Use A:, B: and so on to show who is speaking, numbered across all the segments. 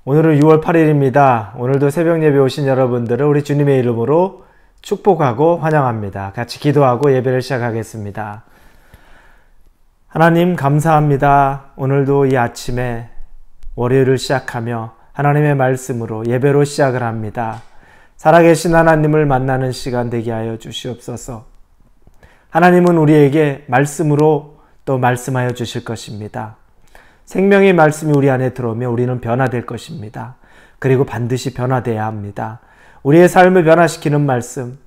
A: 오늘은 6월 8일입니다. 오늘도 새벽 예배 오신 여러분들을 우리 주님의 이름으로 축복하고 환영합니다. 같이 기도하고 예배를 시작하겠습니다. 하나님 감사합니다. 오늘도 이 아침에 월요일을 시작하며 하나님의 말씀으로 예배로 시작을 합니다. 살아계신 하나님을 만나는 시간 되게 하여 주시옵소서. 하나님은 우리에게 말씀으로 또 말씀하여 주실 것입니다. 생명의 말씀이 우리 안에 들어오면 우리는 변화될 것입니다. 그리고 반드시 변화되어야 합니다. 우리의 삶을 변화시키는 말씀,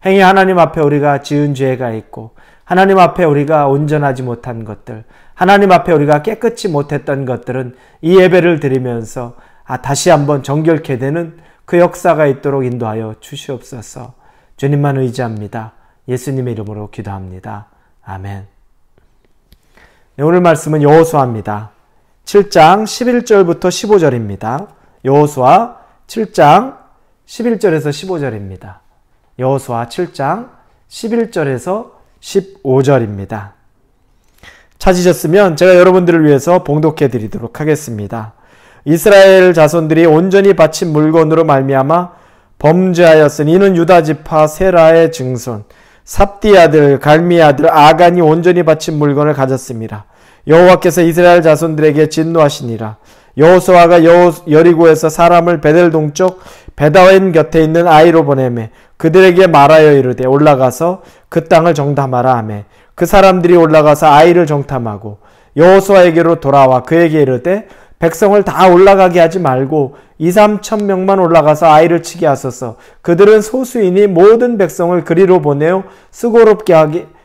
A: 행히 하나님 앞에 우리가 지은 죄가 있고 하나님 앞에 우리가 온전하지 못한 것들, 하나님 앞에 우리가 깨끗이 못했던 것들은 이 예배를 드리면서 다시 한번 정결케 되는 그 역사가 있도록 인도하여 주시옵소서. 주님만 의지합니다. 예수님의 이름으로 기도합니다. 아멘. 네, 오늘 말씀은 여호수아입니다. 7장 11절부터 15절입니다. 여호수아 7장 11절에서 15절입니다. 여호수아 7장 11절에서 15절입니다. 찾으셨으면 제가 여러분들을 위해서 봉독해 드리도록 하겠습니다. 이스라엘 자손들이 온전히 바친 물건으로 말미암아 범죄하였으니 이는 유다 지파 세라의 증손 삽디 아들 갈미 아들 아간이 온전히 바친 물건을 가졌습니다. 여호와께서 이스라엘 자손들에게 진노하시니라. 여호수아가 여리고에서 사람을 베델 동쪽 베다웬 곁에 있는 아이로 보내매 그들에게 말하여 이르되 올라가서 그 땅을 정탐하라 하매 그 사람들이 올라가서 아이를 정탐하고 여호수아에게로 돌아와 그에게 이르되 백성을 다 올라가게 하지 말고 2-3천 명만 올라가서 아이를 치게 하소서. 그들은 소수이니 모든 백성을 그리로 보내어 수고롭게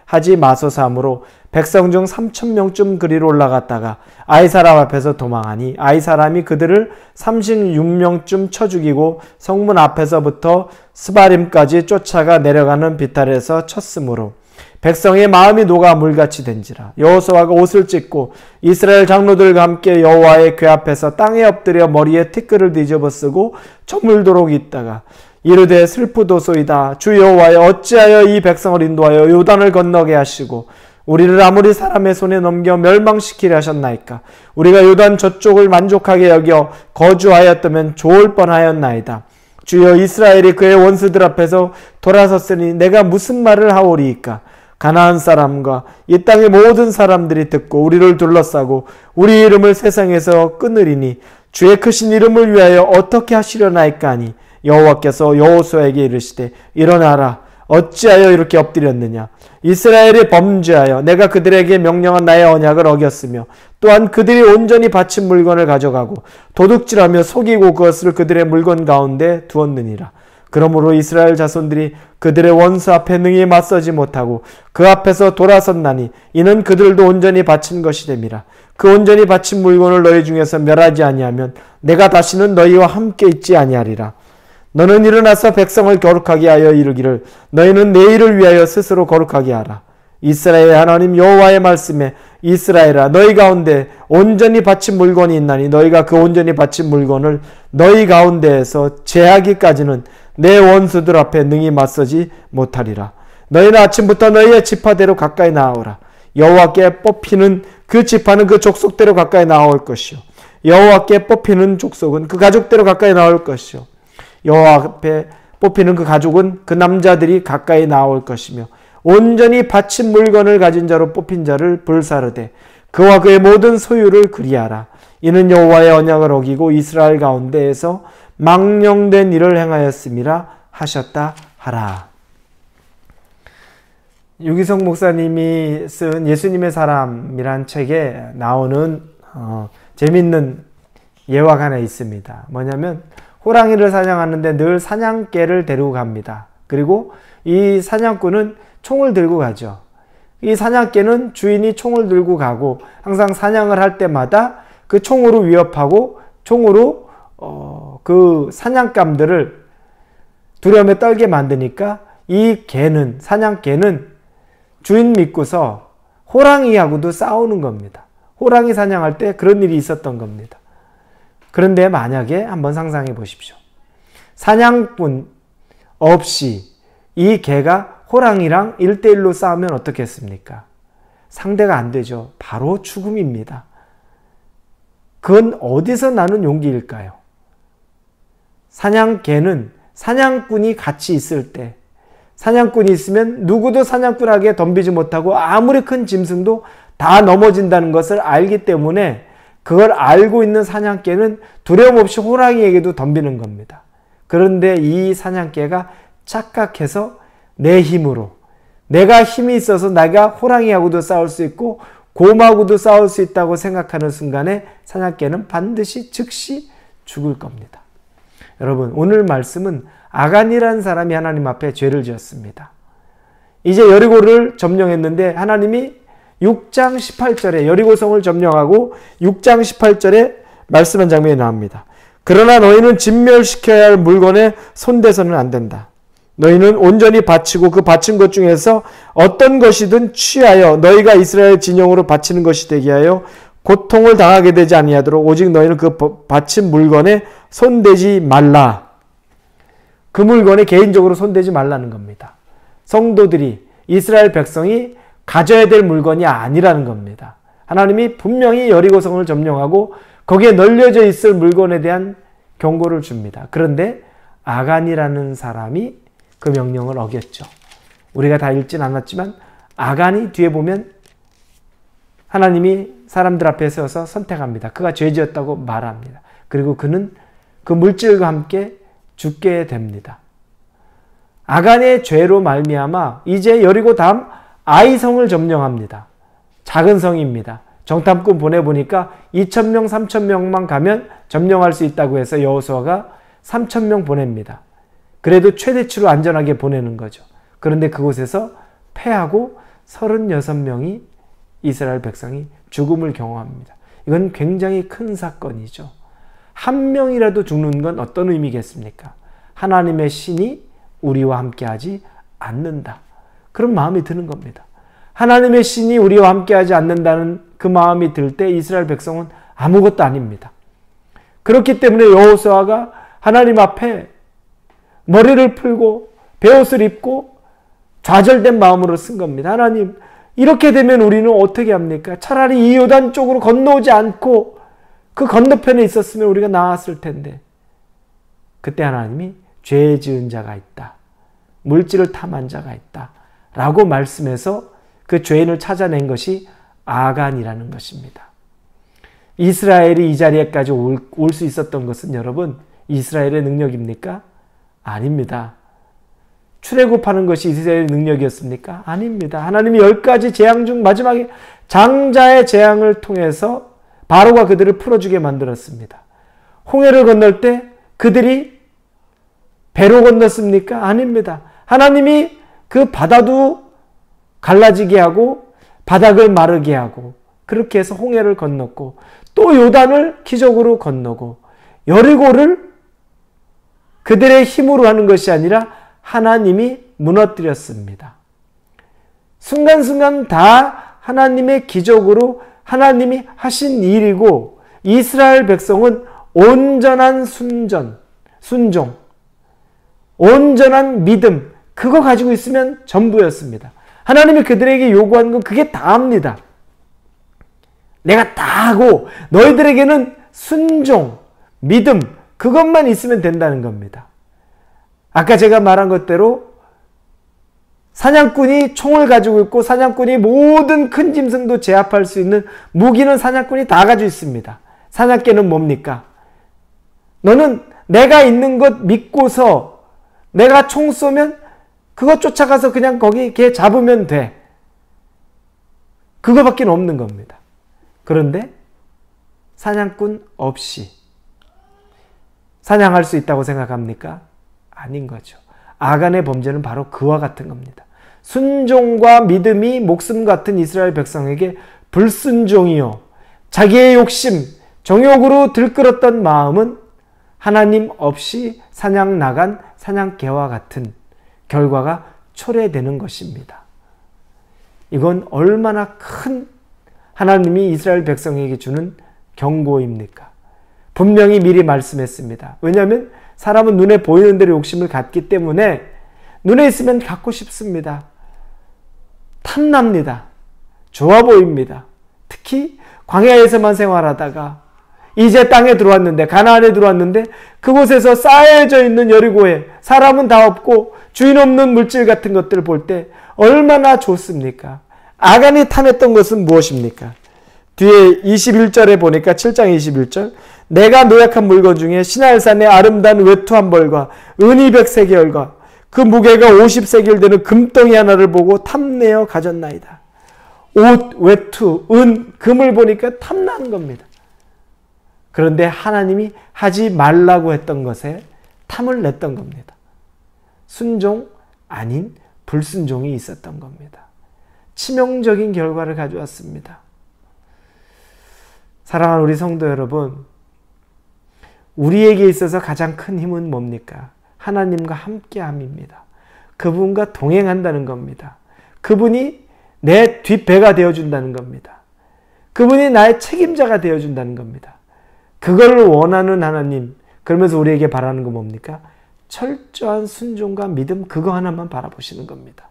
A: 하지 마소서 하므로 백성 중 3천 명쯤 그리로 올라갔다가 아이 사람 앞에서 도망하니 아이 사람이 그들을 36명쯤 쳐 죽이고 성문 앞에서부터 스바림까지 쫓아가 내려가는 비탈에서 쳤으므로 백성의 마음이 녹아 물같이 된지라. 여호수아가 옷을 찢고 이스라엘 장로들과 함께 여호와의 궤 앞에서 땅에 엎드려 머리에 티끌을 뒤집어 쓰고 저물도록 있다가 이르되 슬프도소이다. 주 여호와여 어찌하여 이 백성을 인도하여 요단을 건너게 하시고 우리를 아무리 사람의 손에 넘겨 멸망시키려 하셨나이까. 우리가 요단 저쪽을 만족하게 여겨 거주하였다면 좋을 뻔하였나이다. 주여 이스라엘이 그의 원수들 앞에서 돌아섰으니 내가 무슨 말을 하오리이까. 가나안 사람과 이 땅의 모든 사람들이 듣고 우리를 둘러싸고 우리 이름을 세상에서 끊으리니 주의 크신 이름을 위하여 어떻게 하시려나이까 하니 여호와께서 여호수아에게 이르시되 일어나라. 어찌하여 이렇게 엎드렸느냐. 이스라엘이 범죄하여 내가 그들에게 명령한 나의 언약을 어겼으며 또한 그들이 온전히 바친 물건을 가져가고 도둑질하며 속이고 그것을 그들의 물건 가운데 두었느니라. 그러므로 이스라엘 자손들이 그들의 원수 앞에 능히 맞서지 못하고 그 앞에서 돌아섰나니 이는 그들도 온전히 바친 것이 됨이라. 그 온전히 바친 물건을 너희 중에서 멸하지 아니하면 내가 다시는 너희와 함께 있지 아니하리라. 너는 일어나서 백성을 거룩하게 하여 이르기를 너희는 내일을 위하여 스스로 거룩하게 하라. 이스라엘의 하나님 여호와의 말씀에 이스라엘아 너희 가운데 온전히 바친 물건이 있나니 너희가 그 온전히 바친 물건을 너희 가운데에서 제하기까지는 내 원수들 앞에 능히 맞서지 못하리라. 너희는 아침부터 너희의 지파대로 가까이 나아오라. 여호와께 뽑히는 그 지파는 그 족속대로 가까이 나올 것이요 여호와께 뽑히는 족속은 그 가족대로 가까이 나올 것이요 여호와 앞에 뽑히는 그 가족은 그 남자들이 가까이 나올 것이며 온전히 바친 물건을 가진 자로 뽑힌 자를 불사르되 그와 그의 모든 소유를 그리하라. 이는 여호와의 언약을 어기고 이스라엘 가운데에서 망령된 일을 행하였음이라 하셨다 하라. 유기성 목사님이 쓴 예수님의 사람이란 책에 나오는 재밌는 예화가 하나 있습니다. 뭐냐면 호랑이를 사냥하는데 늘 사냥개를 데리고 갑니다. 그리고 이 사냥꾼은 총을 들고 가죠. 이 사냥개는 주인이 총을 들고 가고 항상 사냥을 할 때마다 그 총으로 위협하고 총으로 그 사냥감들을 두려움에 떨게 만드니까 이 개는 사냥개는 주인 믿고서 호랑이하고도 싸우는 겁니다. 호랑이 사냥할 때 그런 일이 있었던 겁니다. 그런데 만약에 한번 상상해 보십시오. 사냥꾼 없이 이 개가 호랑이랑 1대1로 싸우면 어떻겠습니까? 상대가 안 되죠. 바로 죽음입니다. 그건 어디서 나는 용기일까요? 사냥개는 사냥꾼이 같이 있을 때, 사냥꾼이 있으면 누구도 사냥꾼에게 덤비지 못하고 아무리 큰 짐승도 다 넘어진다는 것을 알기 때문에 그걸 알고 있는 사냥개는 두려움 없이 호랑이에게도 덤비는 겁니다. 그런데 이 사냥개가 착각해서 내 힘으로, 내가 힘이 있어서 내가 호랑이하고도 싸울 수 있고 곰하고도 싸울 수 있다고 생각하는 순간에 사냥개는 반드시 즉시 죽을 겁니다. 여러분, 오늘 말씀은 아간이라는 사람이 하나님 앞에 죄를 지었습니다. 이제 여리고를 점령했는데 하나님이 6장 18절에 여리고성을 점령하고 6장 18절에 말씀한 장면이 나옵니다. 그러나 너희는 진멸시켜야 할 물건에 손대서는 안 된다. 너희는 온전히 바치고 그 바친 것 중에서 어떤 것이든 취하여 너희가 이스라엘 진영으로 바치는 것이 되게 하여 고통을 당하게 되지 아니하도록 오직 너희는 그 바친 물건에 손대지 말라. 그 물건에 개인적으로 손대지 말라는 겁니다. 성도들이, 이스라엘 백성이 가져야 될 물건이 아니라는 겁니다. 하나님이 분명히 여리고성을 점령하고 거기에 널려져 있을 물건에 대한 경고를 줍니다. 그런데 아간이라는 사람이 그 명령을 어겼죠. 우리가 다 읽진 않았지만 아간이 뒤에 보면 하나님이 사람들 앞에 세워서 선택합니다. 그가 죄지었다고 말합니다. 그리고 그는 그 물질과 함께 죽게 됩니다. 아간의 죄로 말미암아 이제 여리고 다음 아이성을 점령합니다. 작은 성입니다. 정탐꾼 보내보니까 2,000명, 3,000명만 가면 점령할 수 있다고 해서 여호수아가 3,000명 보냅니다. 그래도 최대치로 안전하게 보내는 거죠. 그런데 그곳에서 패하고 36명이 이스라엘 백성이 죽음을 경험합니다. 이건 굉장히 큰 사건이죠. 한 명이라도 죽는 건 어떤 의미겠습니까? 하나님의 신이 우리와 함께하지 않는다. 그런 마음이 드는 겁니다. 하나님의 신이 우리와 함께하지 않는다는 그 마음이 들 때 이스라엘 백성은 아무것도 아닙니다. 그렇기 때문에 여호수아가 하나님 앞에 머리를 풀고 베옷을 입고 좌절된 마음으로 쓴 겁니다. 하나님, 이렇게 되면 우리는 어떻게 합니까? 차라리 이 요단 쪽으로 건너오지 않고 그 건너편에 있었으면 우리가 나았을 텐데. 그때 하나님이 죄 지은 자가 있다. 물질을 탐한 자가 있다. 라고 말씀해서 그 죄인을 찾아낸 것이 아간이라는 것입니다. 이스라엘이 이 자리에까지 올 수 있었던 것은 여러분, 이스라엘의 능력입니까? 아닙니다. 출애굽하는 것이 이스라엘의 능력이었습니까? 아닙니다. 하나님이 10가지 재앙 중 마지막에 장자의 재앙을 통해서 바로가 그들을 풀어주게 만들었습니다. 홍해를 건널 때 그들이 배로 건넜습니까? 아닙니다. 하나님이 그 바다도 갈라지게 하고 바닥을 마르게 하고 그렇게 해서 홍해를 건넜고 또 요단을 기적으로 건너고 여리고를 그들의 힘으로 하는 것이 아니라 하나님이 무너뜨렸습니다. 순간순간 다 하나님의 기적으로 하나님이 하신 일이고 이스라엘 백성은 온전한 순종, 온전한 믿음, 그거 가지고 있으면 전부였습니다. 하나님이 그들에게 요구하는 건 그게 다입니다. 내가 다 하고 너희들에게는 순종, 믿음, 그것만 있으면 된다는 겁니다. 아까 제가 말한 것대로 사냥꾼이 총을 가지고 있고 사냥꾼이 모든 큰 짐승도 제압할 수 있는 무기는 사냥꾼이 다 가지고 있습니다. 사냥개는 뭡니까? 너는 내가 있는 것 믿고서 내가 총 쏘면 그거 쫓아가서 그냥 거기 걔 잡으면 돼. 그거밖에 없는 겁니다. 그런데 사냥꾼 없이 사냥할 수 있다고 생각합니까? 아닌 거죠. 아간의 범죄는 바로 그와 같은 겁니다. 순종과 믿음이 목숨 같은 이스라엘 백성에게 불순종이요 자기의 욕심, 정욕으로 들끓었던 마음은 하나님 없이 사냥 나간 사냥개와 같은 결과가 초래되는 것입니다. 이건 얼마나 큰 하나님이 이스라엘 백성에게 주는 경고입니까? 분명히 미리 말씀했습니다. 왜냐하면 사람은 눈에 보이는 대로 욕심을 갖기 때문에 눈에 있으면 갖고 싶습니다. 탐납니다. 좋아 보입니다. 특히 광야에서만 생활하다가 이제 땅에 들어왔는데, 가나안에 들어왔는데 그곳에서 쌓여져 있는 여리고에 사람은 다 없고 주인 없는 물질 같은 것들을 볼 때 얼마나 좋습니까? 아간이 탐했던 것은 무엇입니까? 뒤에 21절에 보니까 7장 21절 내가 노약한 물건 중에 시날산의 아름다운 외투 한 벌과 은이 100세겔과 그 무게가 50세겔 되는 금덩이 하나를 보고 탐내어 가졌나이다. 옷, 외투, 은, 금을 보니까 탐나는 겁니다. 그런데 하나님이 하지 말라고 했던 것에 탐을 냈던 겁니다. 순종 아닌 불순종이 있었던 겁니다. 치명적인 결과를 가져왔습니다. 사랑하는 우리 성도 여러분, 우리에게 있어서 가장 큰 힘은 뭡니까? 하나님과 함께함입니다. 그분과 동행한다는 겁니다. 그분이 내 뒷배가 되어준다는 겁니다. 그분이 나의 책임자가 되어준다는 겁니다. 그걸 원하는 하나님, 그러면서 우리에게 바라는 건 뭡니까? 철저한 순종과 믿음, 그거 하나만 바라보시는 겁니다.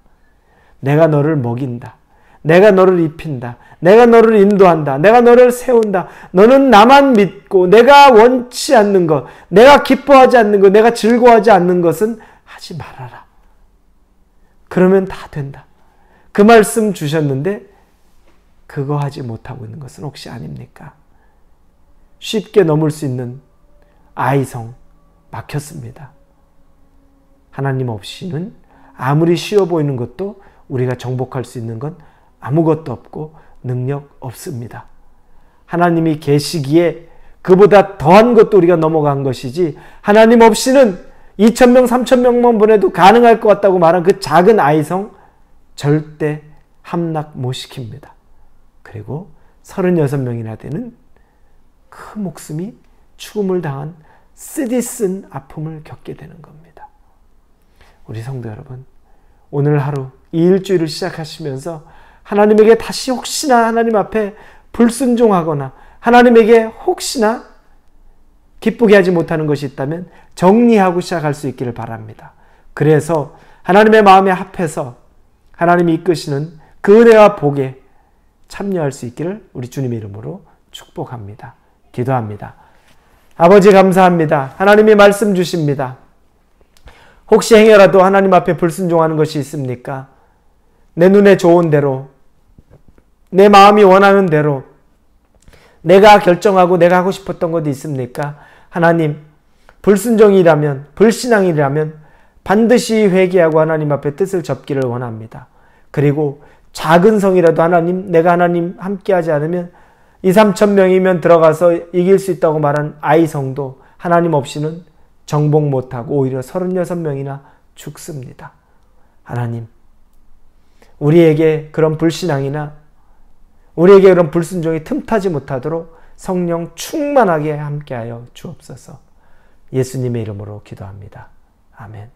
A: 내가 너를 먹인다. 내가 너를 입힌다. 내가 너를 인도한다. 내가 너를 세운다. 너는 나만 믿고 내가 원치 않는 것, 내가 기뻐하지 않는 것, 내가 즐거워하지 않는 것은 하지 말아라. 그러면 다 된다. 그 말씀 주셨는데 그거 하지 못하고 있는 것은 혹시 아닙니까? 쉽게 넘을 수 있는 아이성 막혔습니다. 하나님 없이는 아무리 쉬워 보이는 것도 우리가 정복할 수 있는 건 아무것도 없고 능력 없습니다. 하나님이 계시기에 그보다 더한 것도 우리가 넘어간 것이지 하나님 없이는 2,000명, 3,000명만 보내도 가능할 것 같다고 말한 그 작은 아이성 절대 함락 못 시킵니다. 그리고 36명이나 되는 그 목숨이 죽음을 당한 쓰디쓴 아픔을 겪게 되는 겁니다. 우리 성도 여러분, 오늘 하루 이 일주일을 시작하시면서 하나님에게 다시 혹시나 하나님 앞에 불순종하거나 하나님에게 혹시나 기쁘게 하지 못하는 것이 있다면 정리하고 시작할 수 있기를 바랍니다. 그래서 하나님의 마음에 합해서 하나님이 이끄시는 그 은혜와 복에 참여할 수 있기를 우리 주님의 이름으로 축복합니다. 기도합니다. 아버지 감사합니다. 하나님이 말씀 주십니다. 혹시 행여라도 하나님 앞에 불순종하는 것이 있습니까? 내 눈에 좋은 대로, 내 마음이 원하는 대로 내가 결정하고 내가 하고 싶었던 것이 있습니까? 하나님, 불순종이라면, 불신앙이라면 반드시 회개하고 하나님 앞에 뜻을 접기를 원합니다. 그리고 작은 성이라도 하나님, 내가 하나님 함께하지 않으면 2,000~3,000명이면 들어가서 이길 수 있다고 말한 아이성도 하나님 없이는 정복 못하고 오히려 36명이나 죽습니다. 하나님, 우리에게 그런 불신앙이나 우리에게 그런 불순종이 틈타지 못하도록 성령 충만하게 함께하여 주옵소서. 예수님의 이름으로 기도합니다. 아멘.